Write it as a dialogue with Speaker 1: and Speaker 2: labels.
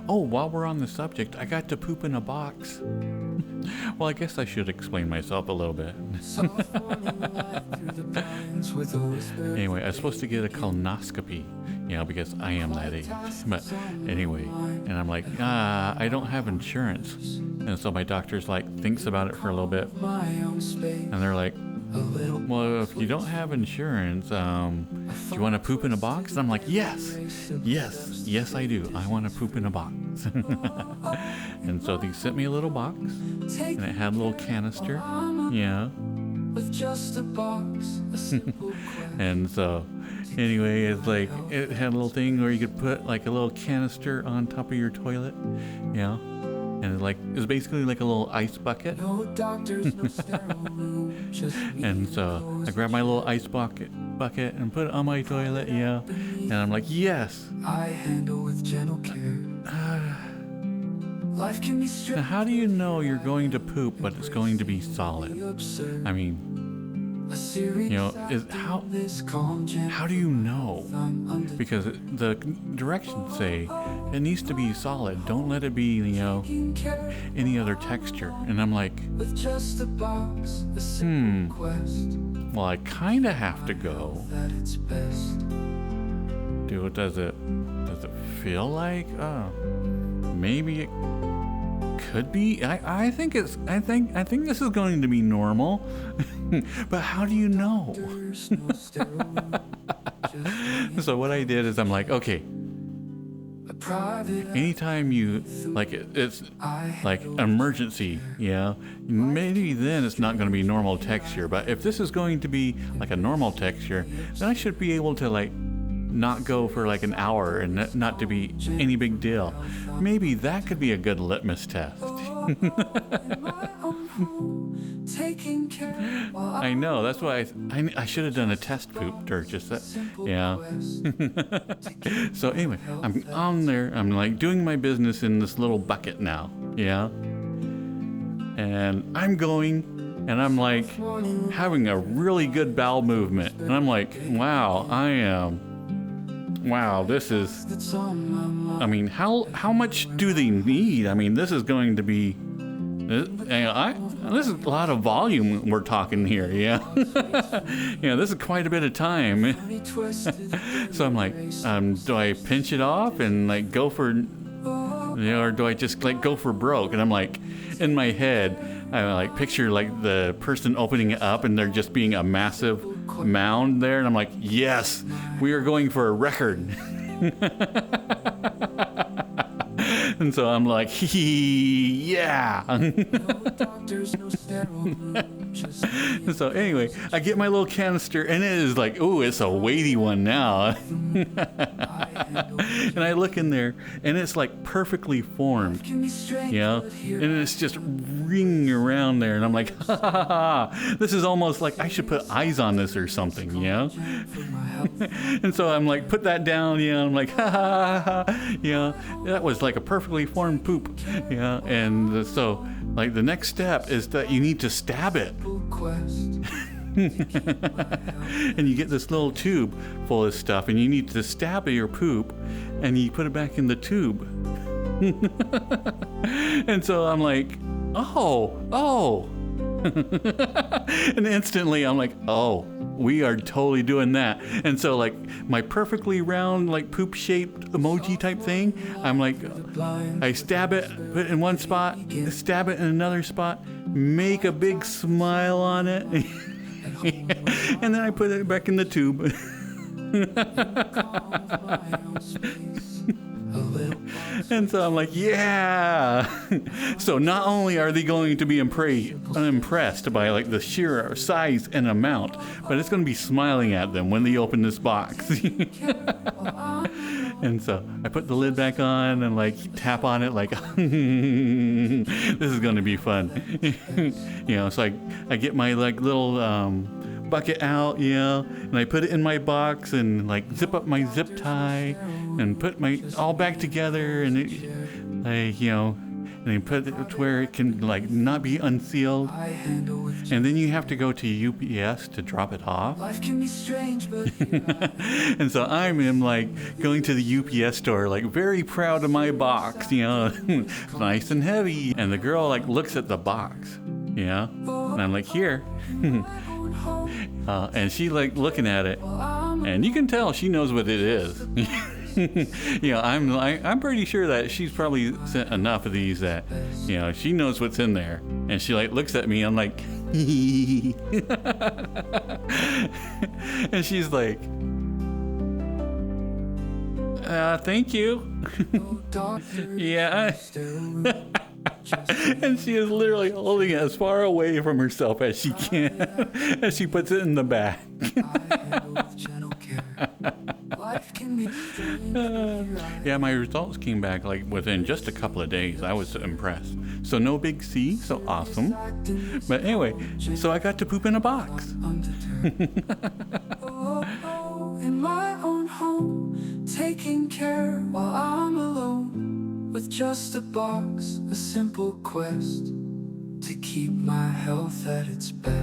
Speaker 1: Oh, while we're on the subject, I got to poop in a box. Well, I guess I should explain myself a little bit. Anyway, I was supposed to get a colonoscopy, because I am that age. But anyway, and I'm like, I don't have insurance. And so my doctor's like, thinks about it for a little bit. And they're like, well, if you don't have insurance, do you want to poop in a box? And I'm like, yes, I do. I want to poop in a box. And so they sent me a little box, and it had a little canister. Yeah. With just a box, a simple and so, anyway, it's like, it had a little thing where you could put like a little canister on top of your toilet. Yeah. And it was basically like a little ice bucket. And so I grabbed my little ice bucket and put it on my toilet, and I'm like, yes. I handle with gentle care. Life can be now, how do you know you're going to poop, but it's going to be solid? I mean, how do you know? Because the directions say it needs to be solid. Don't let it be, any other texture. And I'm like, well, I kind of have to go. Dude, does it feel like? Maybe it could be. I think this is going to be normal. But how do you know? So what I did is I'm like, okay, anytime you it's like emergency, maybe then it's not going to be normal texture. But if this is going to be like a normal texture, then I should be able to not go for like an hour and not to be any big deal. Maybe that could be a good litmus test. I know, that's why I should have done a test poop or just that. Yeah. So anyway, I'm on there, I'm like doing my business in this little bucket now. Yeah. And I'm going, and I'm like having a really good bowel movement. And I'm like, wow, this is, I mean, how much do they need? I mean, this is going to be, this is a lot of volume we're talking here, this is quite a bit of time. So I'm like, do I pinch it off and go for, or do I just go for broke? And I'm like, in my head, I picture the person opening it up and there just being a massive mound there, and I'm like, yes, we are going for a record. And so I'm like, yeah. So anyway, I get my little canister, and it is it's a weighty one now. And I look in there, and it's perfectly formed, and it's just ringing around there, and I'm like, this is almost like I should put eyes on this or something, And so I'm like, put that down, I'm like, that was like a perfectly formed poop, and so the next step is that you need to stab it. And you get this little tube full of stuff, and you need to stab your poop, and you put it back in the tube. And so I'm like, oh. And instantly I'm like, oh, we are totally doing that. And so my perfectly round poop shaped emoji type thing, I'm like, I stab it, put it in one spot, stab it in another spot, make a big smile on it, and then I put it back in the tube. And so I'm like, yeah. So not only are they going to be unimpressed by the sheer size and amount, but it's going to be smiling at them when they open this box. And so I put the lid back on and tap on it this is going to be fun. So I get my little bucket out, and I put it in my box and zip up my zip tie and put my all back together, and and you put it to where it can like not be unsealed, and then you have to go to UPS to drop it off.
Speaker 2: Life can be strange, but
Speaker 1: And so I'm in like going to the UPS store, like very proud of my box, you know, nice and heavy. And the girl like looks at the box, you know, and I'm like, here. And she like looking at it, and you can tell she knows what it is. You know, I'm pretty sure that she's probably sent enough of these that, you know, she knows what's in there. And she like looks at me, I'm like, and she's like, thank you. Yeah. And she is literally holding it as far away from herself as she can as she puts it in the bag. Yeah, my results came back like within just a couple of days. I was impressed. So no big C, so awesome. But anyway, so I got to poop in a box.
Speaker 2: In my own home, taking care while I'm alone, with just a box, a simple quest to keep my health at its best.